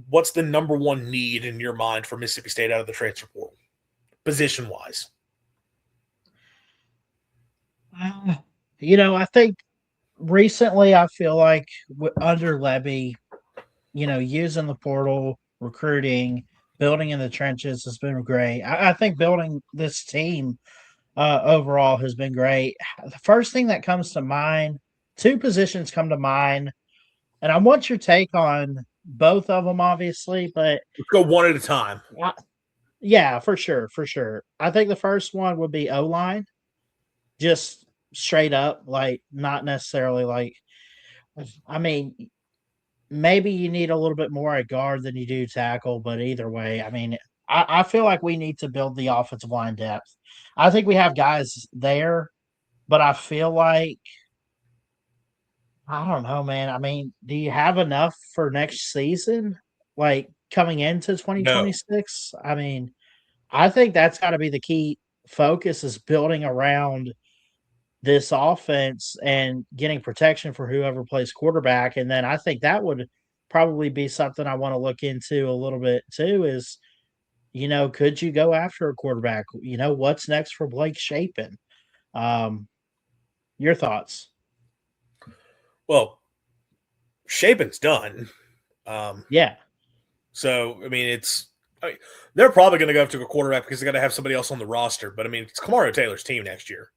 what's the number one need in your mind for Mississippi State out of the transfer portal, position wise? Uh, I think recently I feel like under Levy, using the portal, recruiting, building in the trenches has been great. I think building this team overall has been great. The first thing that comes to mind, two positions come to mind, and I want your take on both of them, obviously, but Let's go one at a time. yeah, for sure, for sure. I think the first one would be O line, just straight up, like not necessarily like. I mean, maybe you need a little bit more at guard than you do tackle, but either way, I mean, I feel like we need to build the offensive line depth. I think we have guys there, but I feel like I don't know, man. I mean, do you have enough for next season? Like coming into No. 2026? I mean, I think that's got to be the key focus is building around this offense and getting protection for whoever plays quarterback. And then I think that would probably be something I want to look into a little bit too is, could you go after a quarterback? What's next for Blake Shapen? Um, your thoughts? Well, Shapen's done. Um, Yeah. so, I mean, they're probably going to go to a quarterback because they got to have somebody else on the roster. But, I mean, it's Kamaro Taylor's team next year.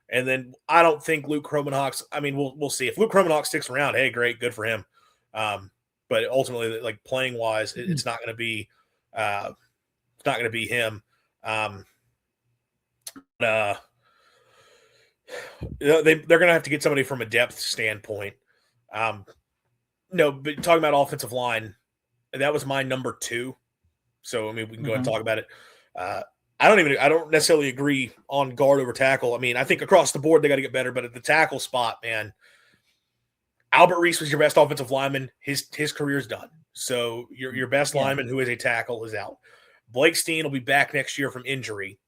And then I don't think Luke Kromenhoek's – I mean, we'll see. If Luke Kromenhoek sticks around, hey, great, good for him. But ultimately, like playing-wise, it's not going to be him. They're going to have to get somebody from a depth standpoint. No, but talking about offensive line, that was my number 2. So, I mean, we can go ahead and talk about it. I don't necessarily agree on guard over tackle. I mean, I think across the board they got to get better, but at the tackle spot, man, Albert Reese was your best offensive lineman. His career's done. So your best lineman who is a tackle is out. Blake Steen will be back next year from injury.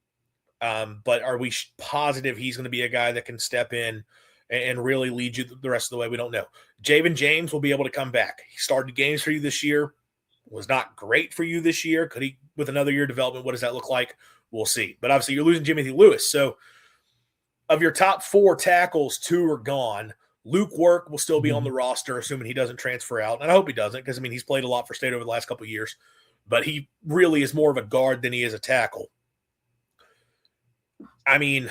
But are we positive he's going to be a guy that can step in and really lead you the rest of the way? We don't know. Javen James will be able to come back. He started games for you this year. Was not great for you this year. Could he, with another year of development, what does that look like? We'll see. But obviously you're losing Jimothy Lewis. So of your top 4 tackles, 2 are gone. Luke Work will still be on the roster, assuming he doesn't transfer out. And I hope he doesn't because, I mean, he's played a lot for State over the last couple of years. But he really is more of a guard than he is a tackle. I mean,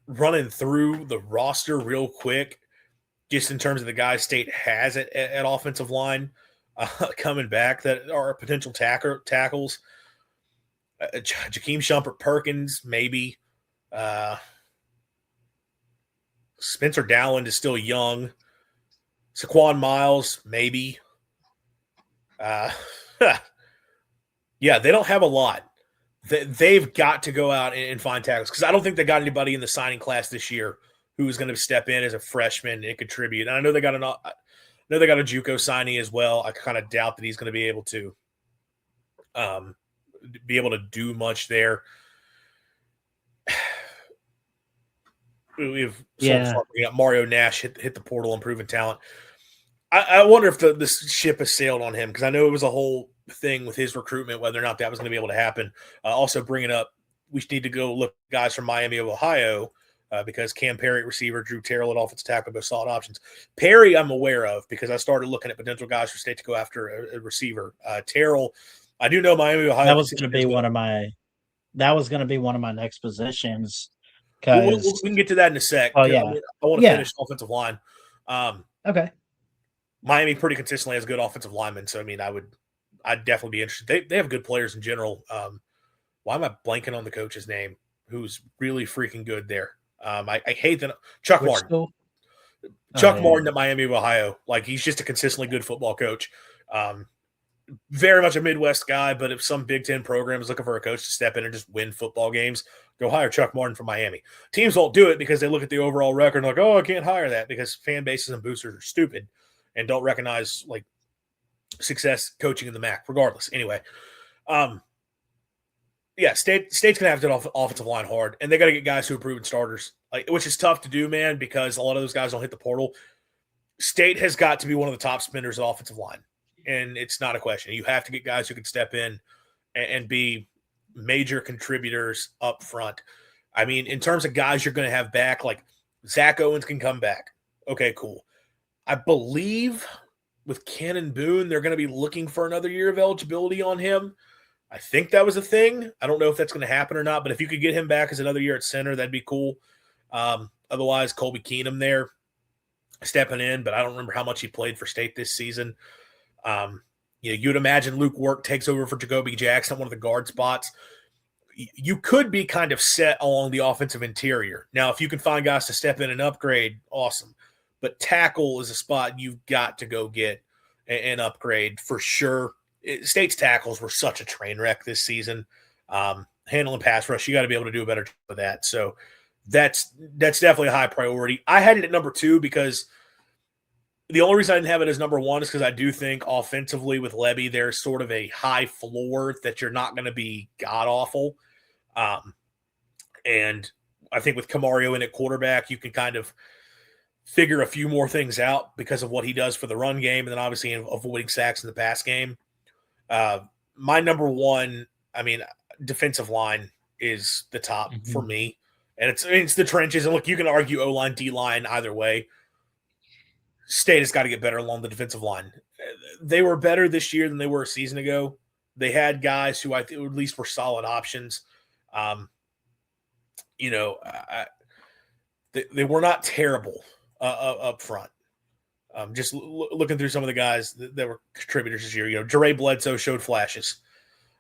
running through the roster real quick, just in terms of the guys State has at offensive line coming back that are potential tackles. Jakeem Shumpert-Perkins, maybe. Spencer Dowland is still young. Saquon Miles, maybe. Yeah, they don't have a lot. They've got to go out and find tackles because I don't think they got anybody in the signing class this year who is going to step in as a freshman and contribute. And I know they got a JUCO signing as well. I kind of doubt that he's going to be able to do much there. We got Mario Nash hit the portal, improving talent. I wonder if the ship has sailed on him because I know it was a whole thing with his recruitment, whether or not that was going to be able to happen. Also bringing up, we need to go look at guys from Miami of Ohio because Cam Perry at receiver, Drew Terrell at offensive tackle, both solid options. Perry I'm aware of because I started looking at potential guys for State to go after a receiver. Terrell, I do know Miami of Ohio. That was going to be one of my next positions. We can get to that in a sec. Oh yeah, I want to finish offensive line. Okay. Miami pretty consistently has good offensive linemen, so I mean, I'd definitely be interested. They have good players in general. Why am I blanking on the coach's name? Who's really freaking good there? I hate that Chuck Martin. School? Martin at Miami of Ohio. Like he's just a consistently good football coach. Very much a Midwest guy, but if some Big Ten program is looking for a coach to step in and just win football games, go hire Chuck Martin from Miami. Teams won't do it because they look at the overall record and like, oh, I can't hire that because fan bases and boosters are stupid and don't recognize like success coaching in the MAC, regardless. Anyway, State's gonna have to get offensive line hard, and they got to get guys who are proven starters, which is tough to do, man, because a lot of those guys don't hit the portal. State has got to be one of the top spenders at offensive line. and it's not a question. You have to get guys who can step in and be major contributors up front. I mean, in terms of guys you're going to have back, like Zach Owens can come back. Okay, cool. I believe with Cannon Boone, they're going to be looking for another year of eligibility on him. I think that was a thing. I don't know if that's going to happen or not, but if you could get him back as another year at center, that'd be cool. Otherwise, Colby Keenum there stepping in, but I don't remember how much he played for State this season. You'd imagine Luke Work takes over for Jacoby Jackson, one of the guard spots. You could be kind of set along the offensive interior. Now, if you can find guys to step in and upgrade, awesome. But tackle is a spot you've got to go get an upgrade for sure. State's tackles were such a train wreck this season. Handling pass rush, you got to be able to do a better job of that. So that's definitely a high priority. I had it at number 2 because the only reason I didn't have it as number 1 is because I do think offensively with Lebby, there's sort of a high floor that you're not going to be god-awful. And I think with Camario in at quarterback, you can kind of figure a few more things out because of what he does for the run game and then obviously avoiding sacks in the pass game. My number 1, I mean, defensive line is the top for me. And it's the trenches. And look, you can argue O-line, D-line either way. State has got to get better along the defensive line. They were better this year than they were a season ago. They had guys who I think at least were solid options. They were not terrible up front. Just looking through some of the guys that were contributors this year, Jere Bledsoe showed flashes.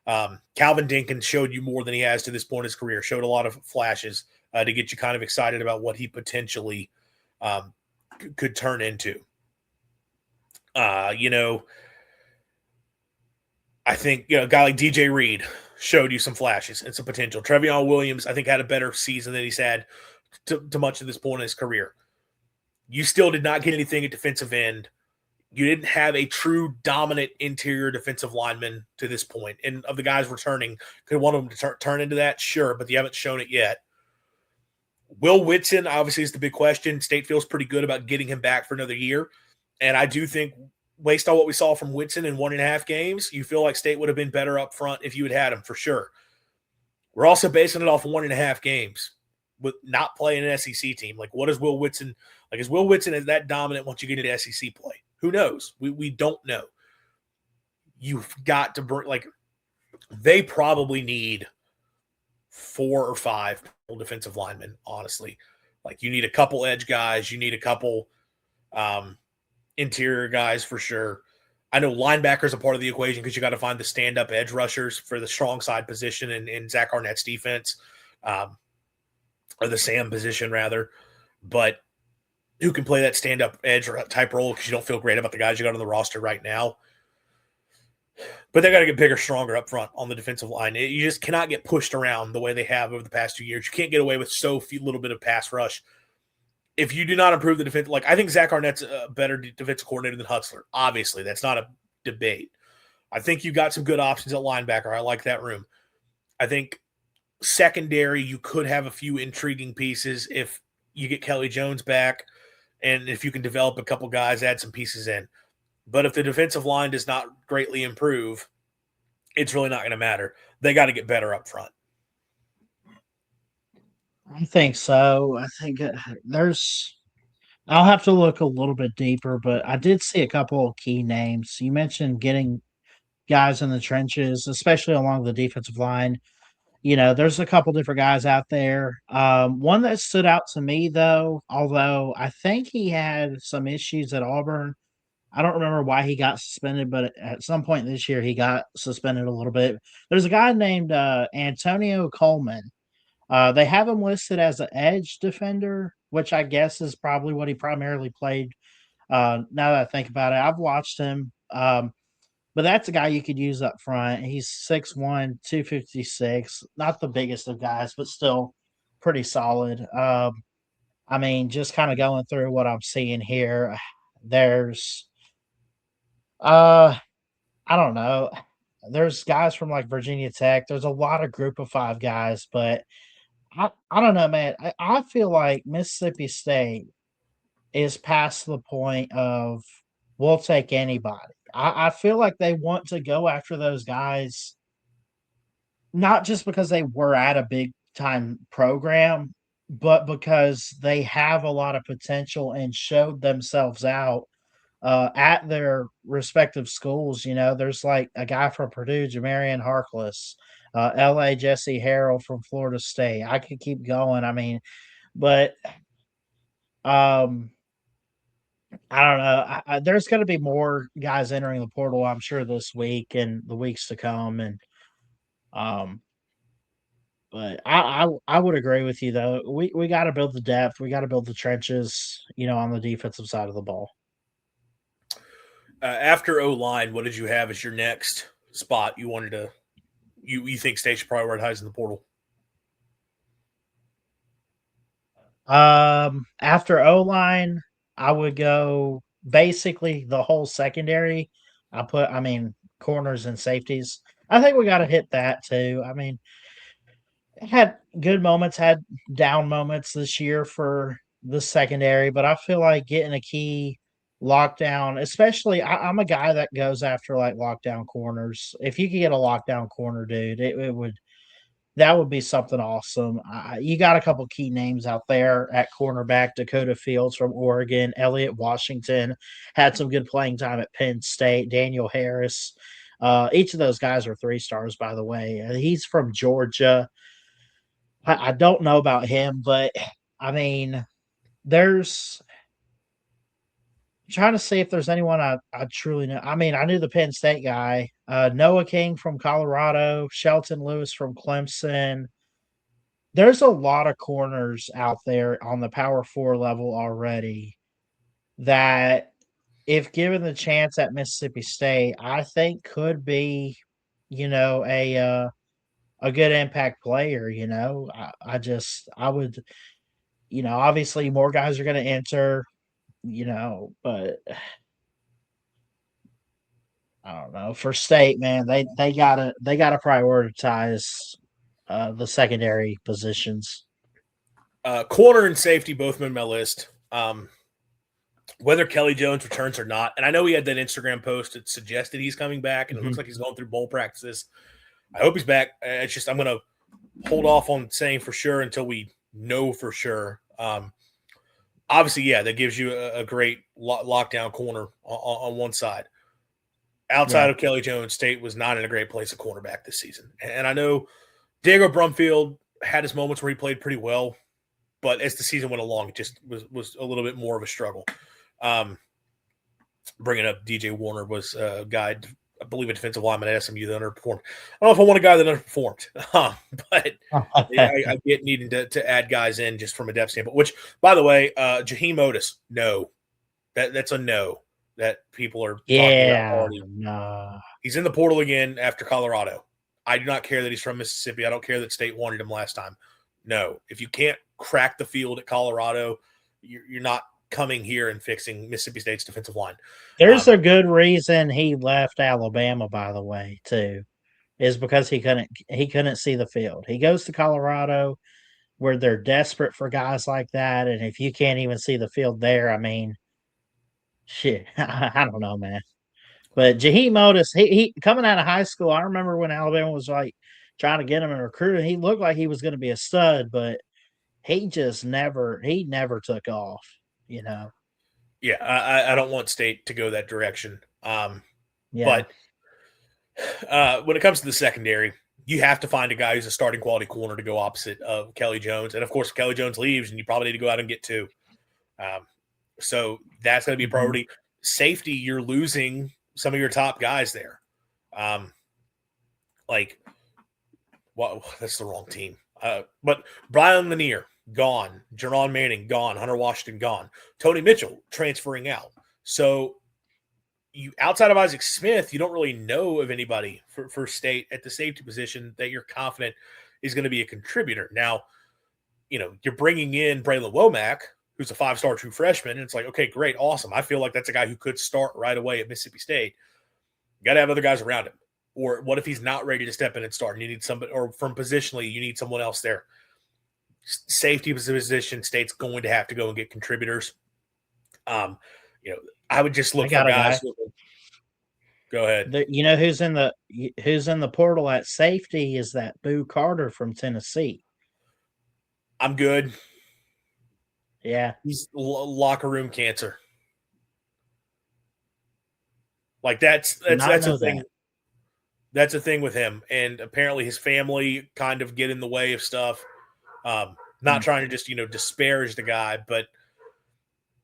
Calvin Dinkins showed you more than he has to this point in his career, showed a lot of flashes to get you kind of excited about what he potentially could turn into. I think a guy like DJ Reed showed you some flashes and some potential. Trevion Williams, I think, had a better season than he's had to much of this point in his career. You still did not get anything at defensive end. You didn't have a true dominant interior defensive lineman to this point. And of the guys returning, could one of them to turn into that? Sure, but you haven't shown it yet. Will Whitson, obviously, is the big question. State feels pretty good about getting him back for another year. And I do think, based on what we saw from Whitson in 1.5 games, you feel like State would have been better up front if you had him, for sure. We're also basing it off 1.5 games with not playing an SEC team. Like, what is Will Whitson – like, is Will Whitson that dominant once you get into SEC play? Who knows? We don't know. You've got to bring – like, they probably need 4 or 5 defensive linemen, honestly. Like, you need a couple edge guys. You need a couple interior guys for sure. I know linebackers are part of the equation because you got to find the stand-up edge rushers for the strong side position in Zach Arnett's defense, or the Sam position, rather. But who can play that stand-up edge type role because you don't feel great about the guys you got on the roster right now. But they got to get bigger, stronger up front on the defensive line. You just cannot get pushed around the way they have over the past 2 years. You can't get away with so few little bit of pass rush. If you do not improve the defense, like I think Zach Arnett's a better defensive coordinator than Hutzler. Obviously, that's not a debate. I think you got some good options at linebacker. I like that room. I think secondary, you could have a few intriguing pieces if you get Kelly Jones back, and if you can develop a couple guys, add some pieces in. But if the defensive line does not greatly improve, it's really not going to matter. They got to get better up front. I think so. I think I'll have to look a little bit deeper, but I did see a couple of key names. You mentioned getting guys in the trenches, especially along the defensive line. There's a couple different guys out there. One that stood out to me, though, although I think he had some issues at Auburn. I don't remember why he got suspended, but at some point this year, he got suspended a little bit. There's a guy named Antonio Coleman. They have him listed as an edge defender, which I guess is probably what he primarily played. Now that I think about it, I've watched him. But that's a guy you could use up front. He's 6'1", 256. Not the biggest of guys, but still pretty solid. I mean, just kind of going through what I'm seeing here, there's I don't know. There's guys from like Virginia Tech. There's a lot of group of 5 guys, but I don't know, man. I feel like Mississippi State is past the point of we'll take anybody. I feel like they want to go after those guys, not just because they were at a big time program, but because they have a lot of potential and showed themselves out at their respective schools. There's like a guy from Purdue, Jamarian Harkless, LA Jesse Harrell from Florida State. I could keep going. I mean, but um, I don't know. There's going to be more guys entering the portal, I'm sure, this week and the weeks to come. And um, but I would agree with you though. We got to build the depth. We got to build the trenches. On the defensive side of the ball. After O line, what did you have as your next spot you wanted to you think State should prioritize in the portal? After O line, I would go basically the whole secondary. I mean, corners and safeties. I think we got to hit that too. I mean, had good moments, had down moments this year for the secondary, but I feel like getting a key lockdown, especially I'm a guy that goes after like lockdown corners. If you could get a lockdown corner, dude, it would that would be something awesome. You got a couple key names out there at cornerback. Dakota Fields from Oregon, Elliott Washington had some good playing time at Penn State. Daniel Harris, each of those guys are 3 stars, by the way. He's from Georgia. I don't know about him, but I mean, there's I'm trying to see if there's anyone I truly know. I mean, I knew the Penn State guy, Noah King from Colorado, Shelton Lewis from Clemson. There's a lot of corners out there on the Power 4 level already that, if given the chance at Mississippi State, I think could be, a good impact player. I would, obviously more guys are going to enter, but I don't know. For State, man, they gotta prioritize the secondary positions. Corner and safety both made my list. Whether Kelly Jones returns or not, and I know he had that Instagram post that suggested he's coming back, and it looks like he's going through bowl practices. I hope he's back. It's just I'm going to hold off on saying for sure until we know for sure. Obviously, yeah, that gives you a great lockdown corner on one side. Outside of Kelly Jones, State was not in a great place at cornerback this season. And I know Diego Brumfield had his moments where he played pretty well, but as the season went along, it just was a little bit more of a struggle. Bringing up DJ Warner was a guy, I believe, a defensive lineman at SMU that underperformed. I don't know if I want a guy that underperformed, but I get needing to add guys in just from a depth standpoint, which, by the way, Jaheim Otis, no. That's a no that people are talking about already. No. He's in the portal again after Colorado. I do not care that he's from Mississippi. I don't care that State wanted him last time. No. If you can't crack the field at Colorado, you're not coming here and fixing Mississippi State's defensive line. There's a good reason he left Alabama, by the way, too, is because he couldn't see the field. He goes to Colorado where they're desperate for guys like that, and if you can't even see the field there, I mean, shit, I don't know, man. But Jaheim Otis, he coming out of high school, I remember when Alabama was like trying to get him and recruiting. He looked like he was going to be a stud, but he never took off. Yeah, I don't want State to go that direction. But when it comes to the secondary, you have to find a guy who's a starting quality corner to go opposite of Kelly Jones. And, of course, if Kelly Jones leaves, and you probably need to go out and get two. So that's going to be a priority. Safety, you're losing some of your top guys there. That's the wrong team. But Brian Lanier, gone. Jerron Manning, gone. Hunter Washington, gone. Tony Mitchell, transferring out. So you, outside of Isaac Smith, you don't really know of anybody for State at the safety position that you're confident is going to be a contributor. Now, you're bringing in Braylon Womack, who's a 5-star true freshman, and it's like, okay, great, awesome. I feel like that's a guy who could start right away at Mississippi State. You got to have other guys around him. Or what if he's not ready to step in and start and you need somebody, or from positionally, you need someone else there. Safety position, State's going to have to go and get contributors. I would just look for guys. Go ahead. You know who's in the portal at safety is that Boo Carter from Tennessee. I'm good. Yeah, He's locker room cancer. Like that's did that's not that's a know thing. that. That's a thing with him, and apparently his family kind of get in the way of stuff. Not Mm, trying to just disparage the guy, but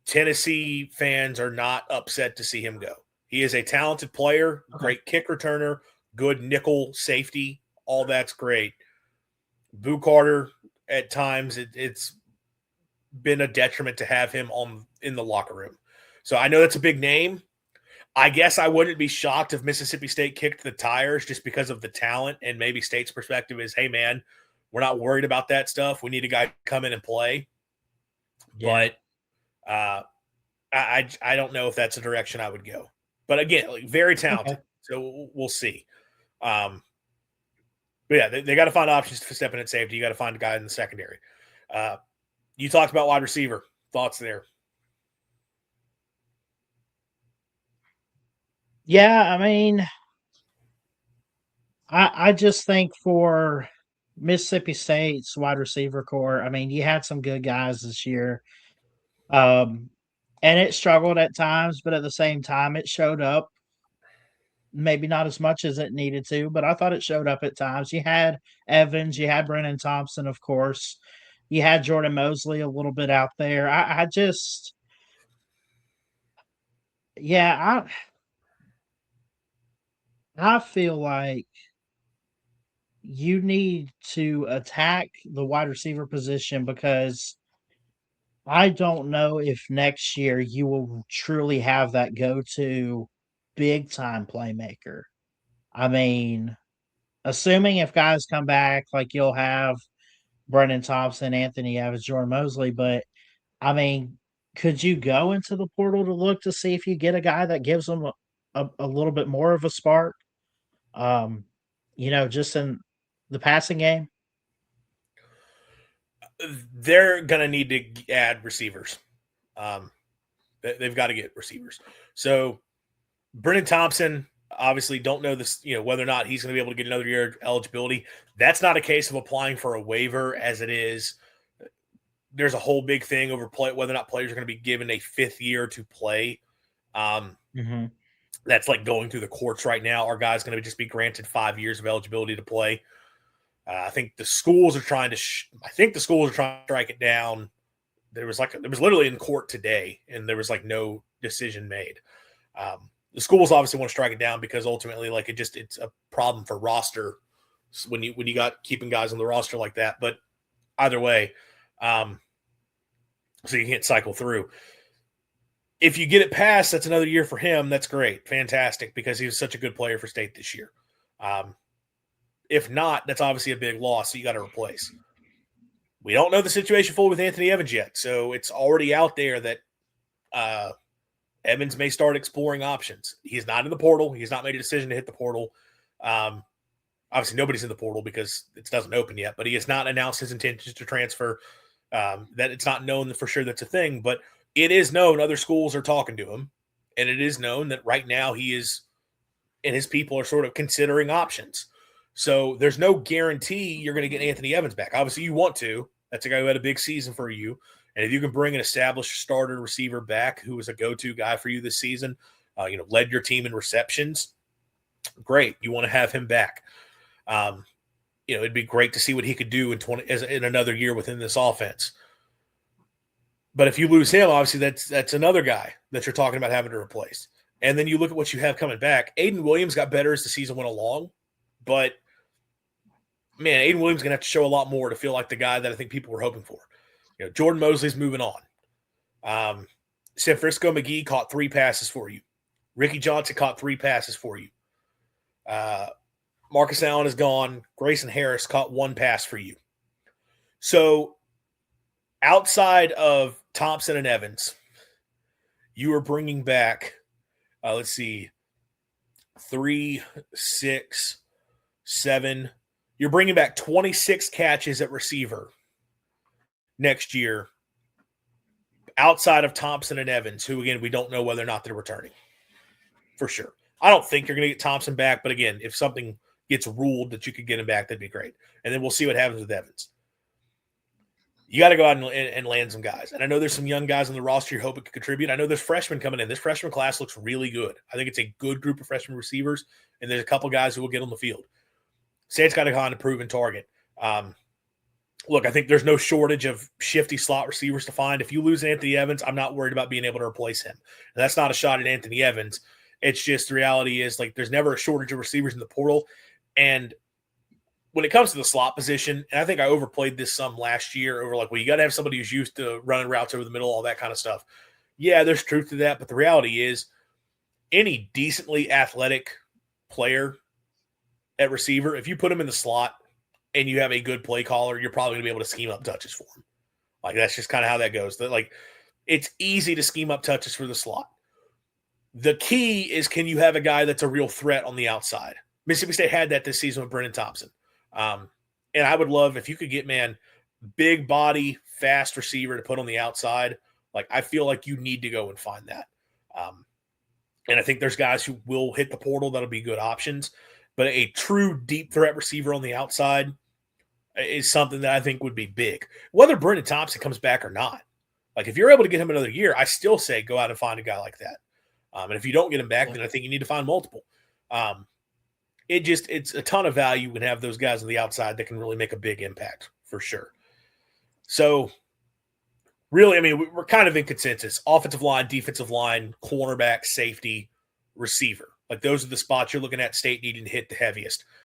Tennessee fans are not upset to see him go. He is a talented player, okay. great kick returner, good nickel safety. All that's great. Boo Carter, at times, it's been a detriment to have him in the locker room. So I know that's a big name. I guess I wouldn't be shocked if Mississippi State kicked the tires just because of the talent, and maybe State's perspective is, hey, man, we're not worried about that stuff. We need a guy to come in and play. Yeah. But I don't know if that's a direction I would go. But again, like, very talented. Okay. So we'll see. But yeah, they got to find options for stepping at safety. You got to find a guy in the secondary. You talked about wide receiver. Thoughts there? Yeah, I mean, I just think for Mississippi State's wide receiver core, I mean, you had some good guys this year. Um, and it struggled at times, but at the same time, it showed up. Maybe not as much as it needed to, but I thought it showed up at times. You had Evans, you had Brennan Thompson, of course. You had Jordan Mosley a little bit out there. I just, yeah, I feel like you need to attack the wide receiver position because I don't know if next year you will truly have that go-to big time playmaker. I mean, assuming if guys come back, like you'll have Brennan Thompson, Anthony Evans, Jordan Mosley, but I mean, could you go into the portal to look to see if you get a guy that gives them a little bit more of a spark? Um, just in the passing game? They're going to need to add receivers. Um, they've got to get receivers. So Brennan Thompson, obviously don't know this, whether or not he's going to be able to get another year of eligibility. That's not a case of applying for a waiver as it is. There's a whole big thing over whether or not players are going to be given a fifth year to play. Mhm. That's like going through the courts right now. Our guy's going to just be granted 5 years of eligibility to play. I think the schools are trying to. Strike it down. There was literally in court today, and there was no decision made. The schools obviously want to strike it down because ultimately, it's a problem for roster when you got keeping guys on the roster like that. But either way, so you can't cycle through. If you get it passed, that's another year for him. That's great, fantastic, because he was such a good player for State this year. If not, that's obviously a big loss. So you got to replace. We don't know the situation fully with Anthony Evans yet, so it's already out there that Evans may start exploring options. He's not in the portal. He's not made a decision to hit the portal. Obviously, nobody's in the portal because it doesn't open yet, but he has not announced his intentions to transfer. That it's not known for sure that's a thing, but it is known other schools are talking to him, and it is known that right now he is and his people are sort of considering options. So there's no guarantee you're going to get Anthony Evans back. Obviously, you want to. That's a guy who had a big season for you. And if you can bring an established starter receiver back who was a go-to guy for you this season, led your team in receptions, great. You want to have him back. It'd be great to see what he could do in another year within this offense. But if you lose him, obviously that's another guy that you're talking about having to replace. And then you look at what you have coming back. Aiden Williams got better as the season went along, but man, Aiden Williams is going to have to show a lot more to feel like the guy that I think people were hoping for. Jordan Mosley's moving on. San Francisco McGee caught 3 passes for you. Ricky Johnson caught 3 passes for you. Marcus Allen is gone. Grayson Harris caught 1 pass for you. So outside of Thompson and Evans, you are bringing back, let's see, 3, 6, 7. You're bringing back 26 catches at receiver next year outside of Thompson and Evans, who, again, we don't know whether or not they're returning for sure. I don't think you're going to get Thompson back, but again, if something gets ruled that you could get him back, that'd be great. And then we'll see what happens with Evans. You got to go out and land some guys. And I know there's some young guys on the roster you hope it could contribute. I know there's freshmen coming in. This freshman class looks really good. I think it's a good group of freshman receivers, and there's a couple guys who will get on the field. Saints got to find a proven target. Look, I think there's no shortage of shifty slot receivers to find. If you lose Anthony Evans, I'm not worried about being able to replace him. And that's not a shot at Anthony Evans. It's just the reality is, like, there's never a shortage of receivers in the portal. And when it comes to the slot position, and I think I overplayed this some last year over, like, well, you got to have somebody who's used to running routes over the middle, all that kind of stuff. Yeah, there's truth to that. But the reality is any decently athletic player at receiver, if you put him in the slot and you have a good play caller, you're probably going to be able to scheme up touches for him. Like, that's just kind of how that goes. Like, it's easy to scheme up touches for the slot. The key is, can you have a guy that's a real threat on the outside? Mississippi State had that this season with Brennan Thompson. And I would love if you could get, big body, fast receiver to put on the outside. Like, I feel like you need to go and find that. And I think there's guys who will hit the portal that'll be good options. But a true deep threat receiver on the outside is something that I think would be big. Whether Brennan Thompson comes back or not. Like, if you're able to get him another year, I still say go out and find a guy like that. And if you don't get him back, then I think you need to find multiple. It's a ton of value when have those guys on the outside that can really make a big impact for sure. So really, we're kind of in consensus. Offensive line, defensive line, cornerback, safety, receiver. Like, those are the spots you're looking at State needing to hit the heaviest.